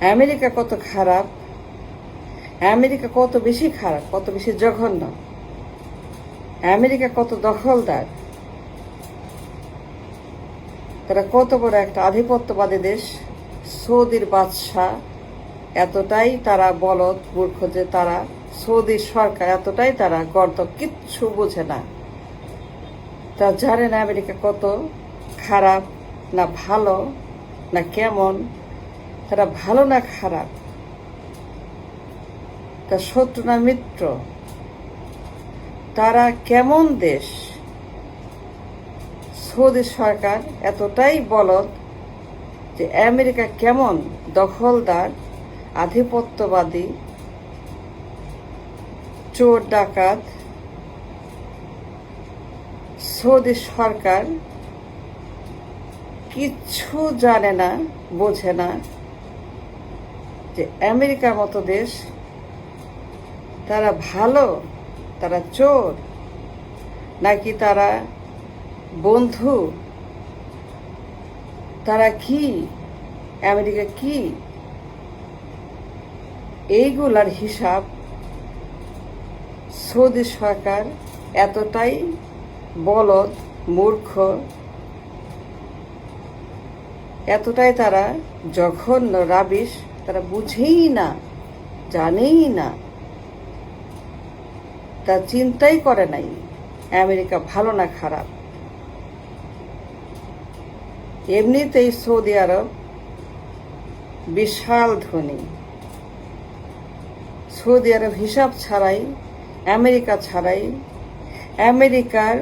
America কত খারাপ, America কত বেশি খারাপ, কত বেশি জঘন্য, আমেরিকা কত দখলদার, তারা কত বড় একটা আধিপত্যবাদী দেশ। সৌদির বাদশাহ এতটাই তারা বলদ মূর্খ যে তারা সৌদি সরকার এতটাই তারা গর্দ, কিচ্ছু বোঝে না। তারা জানে না আমেরিকা কত খারাপ না ভালো না কেমন, তারা ভালো না খারাপ, তার শত্রু না মিত্র, তারা কেমন দেশ। সৌদি সরকার এতটাই বলদ যে আমেরিকা কেমন দখলদার, আধিপত্যবাদী, চোর ডাকাত। সৌদি সরকার কিচ্ছু জানে না, বোঝে না যে আমেরিকার মতো দেশ তারা ভালো, তারা চোর নাকি তারা বন্ধু, তারা কি, আমেরিকা কি। এইগুলার হিসাব সৌদি সরকার এতটাই বলদ মূর্খ, এতটাই তারা জঘন্য রাবিশ, তারা বুঝেই না, জানেই না, তা চিন্তাই করে নাই আমেরিকা ভালো না খারাপ। এমনিতেই সৌদি আরব বিশাল ধনী। সৌদি আরব হিসাব ছাড়াই, আমেরিকা ছাড়াই, আমেরিকার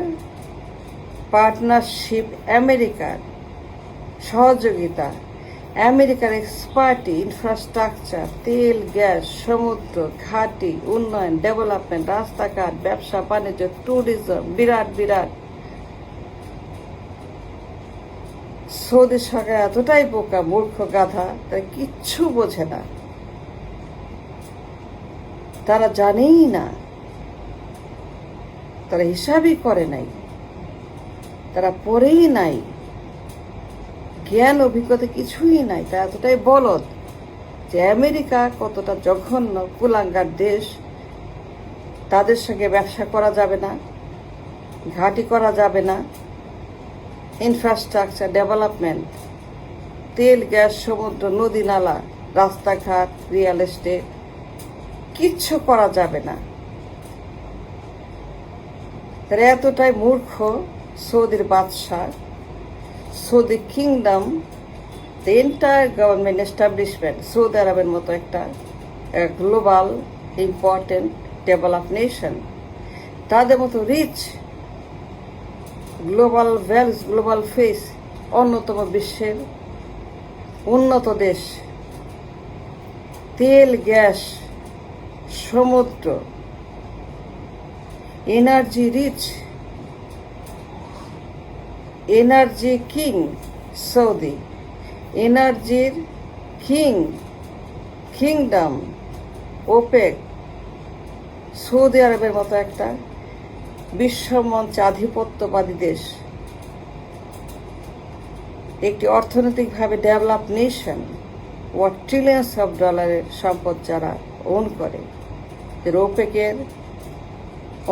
পার্টনারশিপ, আমেরিকার সহযোগিতা, আমেরিকার এক্সপার্টি, ইনফ্রাস্ট্রাকচার, তেল, গ্যাস, সমুদ্র, ঘাটি, উন্নয়ন, ডেভেলপমেন্ট, রাস্তাঘাট, ব্যবসা বাণিজ্য, ট্যুরিজম, বিরাট বিরাট। সৌদি সরকার এতটাই বোকা মূর্খ গাধা, তারা কিচ্ছু বোঝে না, তারা জানেই না, তারা হিসাবই করে নাই, তারা পড়েই নাই, জ্ঞান অভিজ্ঞতা কিছুই নাই। তা এতটাই বলদ যে আমেরিকা কতটা জঘন্য কুলাঙ্গার দেশ, তাদের সঙ্গে ব্যবসা করা যাবে না, ঘাঁটি করা যাবে না, ইনফ্রাস্ট্রাকচার ডেভেলপমেন্ট, তেল, গ্যাস, সমুদ্র, নদী নালা, রাস্তাঘাট, রিয়েল এস্টেট, কিচ্ছু করা যাবে না। তারা এতটাই মূর্খ সৌদির বাদশাহ, Saudi kingdom, the entire government establishment, Saudi আরবের মতো একটা গ্লোবাল ইম্পর্টেন্ট ডেভেলপ নেশন, তাদের মতো rich, global values, global face, অন্যতম বিশ্বের উন্নত দেশ, তেল, গ্যাস, সমুদ্র, energy rich, energy king Saudi, এনার্জির কিং, কিংডম, ওপেক, সৌদি আরবের মতো একটা বিশ্বমঞ্চে আধিপত্যবাদী দেশ, একটি অর্থনৈতিকভাবে ডেভেলপ নেশন, ট্রিলিয়ন্স অফ ডলারের সম্পদ যারা ওন করে, ওপেকের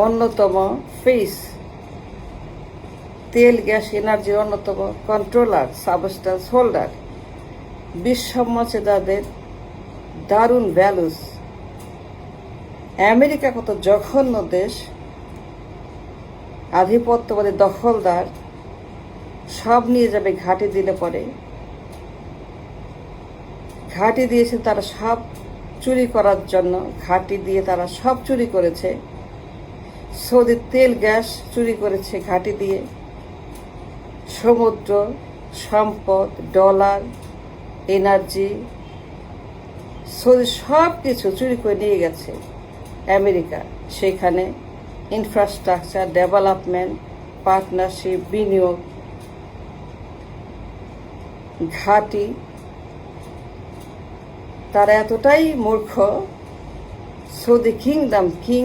অন্যতম ফেস, তেল, গ্যাস, এনার্জির অন্যতম কন্ট্রোলার, সাবস্টেন্স হোল্ডার, বিশ্বমঞ্চে যাদের দারুণ ভ্যালুস। আমেরিকা কত জঘন্য দেশ, আধিপত্যবাদী দখলদার, সব নিয়ে যাবে ঘাঁটি দিলে পরে। ঘাঁটি দিয়েছে তারা সব চুরি করার জন্য, ঘাঁটি দিয়ে তারা সব চুরি করেছে। সৌদির তেল, গ্যাস চুরি করেছে ঘাঁটি দিয়ে, সমুদ্র, সম্পদ, ডলার, এনার্জি, সৌদি সব কিছু চুরি করে নিয়ে গেছে আমেরিকা। সেখানে ইনফ্রাস্ট্রাকচার ডেভেলপমেন্ট, পার্টনারশিপ, বিনিয়োগ, ঘাঁটি, তারা এতটাই মূর্খ সৌদি কিংডম কিং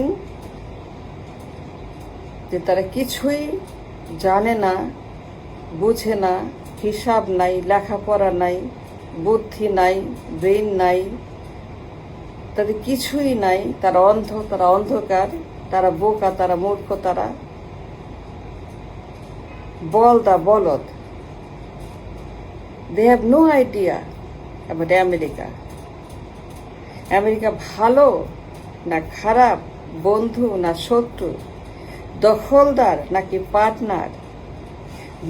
যে তারা কিছুই জানে না, বুঝে না, হিসাব নাই, লেখাপড়া নাই, বুদ্ধি নাই, ব্রেন নাই, তাদের কিছুই নাই। তারা অন্ধ, তারা অন্ধকার, তারা বোকা, তারা মূর্খ, তারা বলদ। They have no idea about America. America ভালো না খারাপ, বন্ধু না শত্রু, দখলদার নাকি পার্টনার,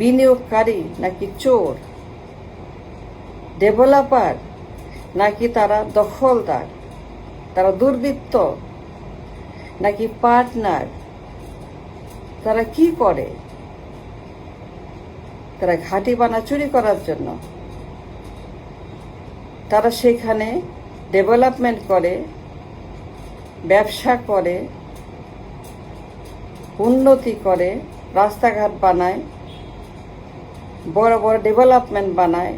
বিনিয়োগকারী নাকি চোর, ডেভেলপার নাকি তারা দখলদার, তারা দুর্বৃত্ত নাকি পার্টনার, তারা কি করে? তারা ঘাঁটি বানায় চুরি করার জন্য। তারা সেখানে ডেভেলপমেন্ট করে, ব্যবসা করে, উন্নতি করে, রাস্তাঘাট বানায়, বড় বড় ডেভেলপমেন্ট বানায়,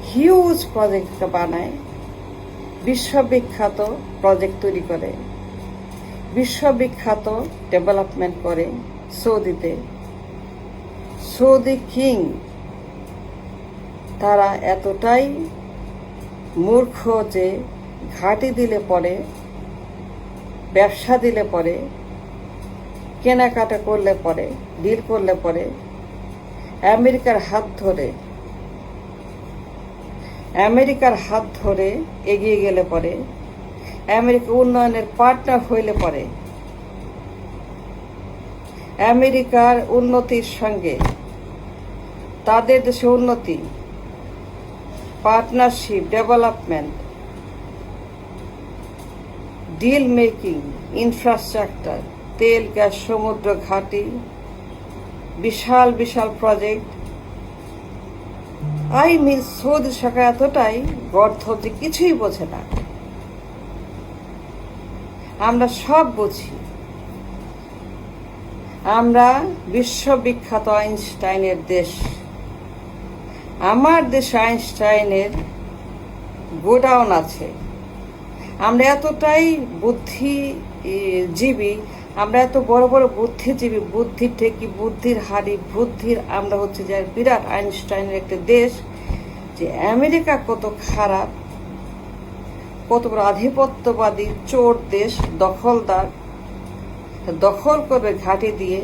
হিউজ প্রজেক্ট বানায়, বিশ্ববিখ্যাত প্রজেক্ট তৈরি করে, বিশ্ববিখ্যাত ডেভেলপমেন্ট করে সৌদিতে। সৌদি কিং তারা এতটাই মূর্খ যে ঘাঁটি দিলে পরে, ব্যবসা দিলে পরে, কেনাকাটা করলে পরে, ডিল করলে পরে আমেরিকার হাত ধরে এগিয়ে গেলে পরে, আমেরিকা উন্নয়নের পার্টনার হইলে পরে, আমেরিকার উন্নতির সঙ্গে তাদের দেশে উন্নতি, partnership, development, deal making, infrastructure, তেল, গ্যাস, সমুদ্র, ঘাঁটি, বিশাল বিশাল প্রজেক্ট। সৌদি সরকার এতটাই গর্ধ যে কিছুই বোঝে না। আমরা সব বুঝি। আমরা বিশ্ববিখ্যাত আইনস্টাইনের দেশ। আমার দেশে আইনস্টাইনের গোডাউন আছে। আমরা এতটাই বুদ্ধিজীবী, আমরা এত বড় বড় বুদ্ধিজীবী, বুদ্ধির ঠেকি, বুদ্ধির হাড়ি, আমরা হচ্ছে যে বিরাট আইনস্টাইনের একটা দেশ। যে আমেরিকা কত খারাপ, কত বড় আধিপত্যবাদী চোর দেশ, দখলদার, দখল করবে ঘাঁটি দিয়ে,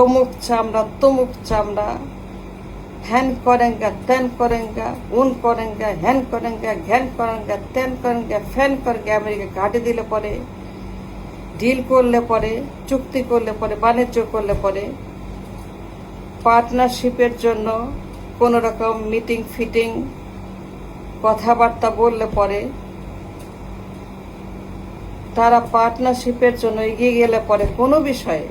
অমুক চামড়া, তমুক চামড়া, হ্যান করেঙ্গা, ত্যান করেঙ্গা, উন করেঙ্গা, হ্যান করেঙ্গা, ঘ্যান করেঙ্গা, ত্যান করেঙ্গা, ফ্যান করেঙ্গা। আমেরিকা ঘাঁটি দিলে পরে, ডিল করলে পরে, চুক্তি করলে পরে, বাণিজ্য করলে পরে, পার্টনারশিপের জন্য কোনো রকম মিটিং ফিটিং, কথাবার্তা বললে পরে, তারা পার্টনারশিপের জন্য এগিয়ে গেলে পরে কোনো বিষয়ে,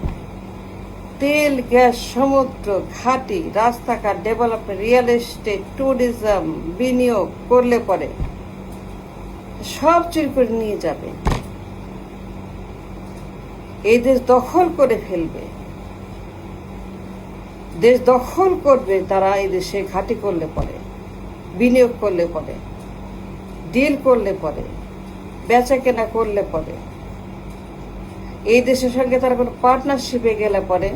তেল, গ্যাস, সমুদ্র, ঘাঁটি, রাস্তাঘাট, ডেভেলপমেন্ট, রিয়েল এস্টেট, ট্যুরিজম, বিনিয়োগ করলে পরে সব চুরি করে নিয়ে যাবে। এই দেশ দখল করে ফেলবে, দেশ দখল করবে তারা। এই দেশে ঘাঁটি করলে পরে, বিনিয়োগ করলে পরে, ডিল করলে পরে, বেচা কেনা করলে পরে, এই দেশের সঙ্গে তারা কোনো পার্টনারশিপে গেলে পরে,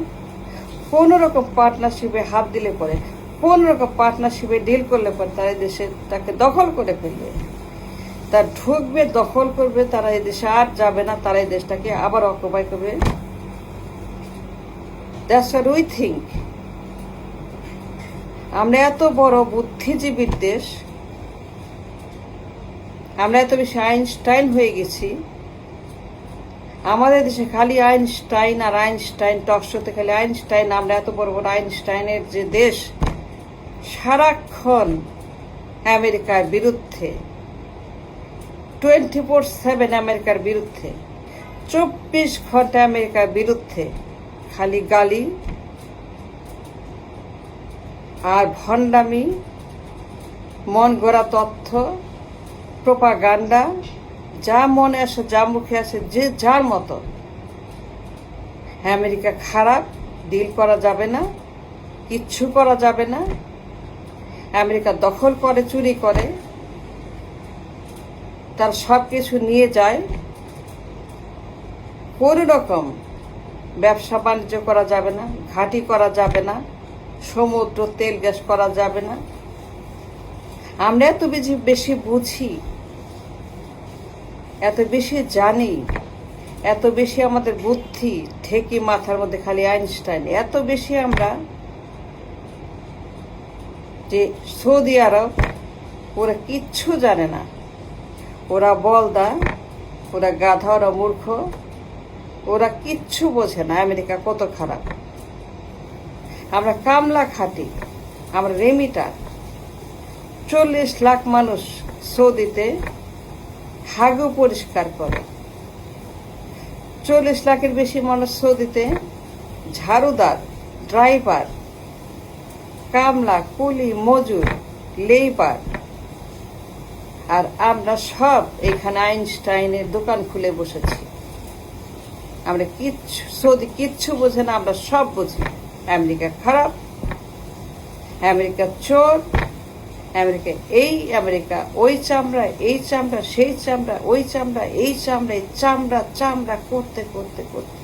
কোনো রকম পার্টনারশিপে হাত দিলে পরে, কোনো রকম পার্টনারশিপে ডিল করলে পরে তারা এই দেশে তাকে দখল করে ফেলবে। তার ঢুকবে, দখল করবে, তারা এই দেশে আর যাবে না, তারা এই দেশটাকে আবার অকুপাই করবে। That's what we think. আমরা এত বড় বুদ্ধিজীবীর দেশ, আমরা এত বেশি আইনস্টাইন হয়ে গেছি। আমাদের দেশে খালি আইনস্টাইন আর আইনস্টাইন, টকশোতে খালি আইনস্টাইন। আমরা এত বড় বড় আইনস্টাইনের যে দেশ, সারাক্ষণ আমেরিকার বিরুদ্ধে, 24/7 আমেরিকার বিরুদ্ধে, 24 ঘন্টা আমেরিকার বিরুদ্ধে খালি গালি আর ভণ্ডামি, মন গড়া তথ্য, প্রোপাগান্ডা, যা মনে আসে, যা মুখে আসে, যে যার মতো। আমেরিকা খারাপ, ডিল করা যাবে না, কিচ্ছু করা যাবে না। আমেরিকা দখল করে, চুরি করে, তার সব কিছু নিয়ে যায়। কোনো রকম ব্যবসা বাণিজ্য করা যাবে না, ঘাঁটি করা যাবে না, সমুদ্র, তেল, গ্যাস করা যাবে না। আমরা এত বেশি বেশি বুঝি, এত বেশি জানি, এত বেশি আমাদের বুদ্ধি ঠেকি মাথার মধ্যে খালি আইনস্টাইন, এত বেশি আমরা যে সৌদি আরব ওরা কিচ্ছু জানে না, ওরা বলদা, ওরা গাধা, ওরা মূর্খ, ওরা কিচ্ছু বোঝে না আমেরিকা কত খারাপ। আমরা কামলা খাটি, আমরা রেমিটার। 40 লাখ মানুষ সৌদিতে হাগু পরিষ্কার করে, 40 লাখের বেশি মানুষ সৌদিতে ঝাড়ুদার, ড্রাইভার, কামলা, কুলি, মজুর, লেবার। আর আমরা সব এখানে আইনস্টাইনের দোকান খুলে বসেছি। আমরা কিচ্ছু, সৌদি কিচ্ছু বোঝে না, আমরা সব বুঝি। আমেরিকা খারাপ, আমেরিকা চোর, আমেরিকা এই, আমেরিকা ওই চামড়া, এই চামড়া, সেই চামড়া, ওই চামড়া, এই চামড়া, এই চামড়া চামড়া করতে করতে করতে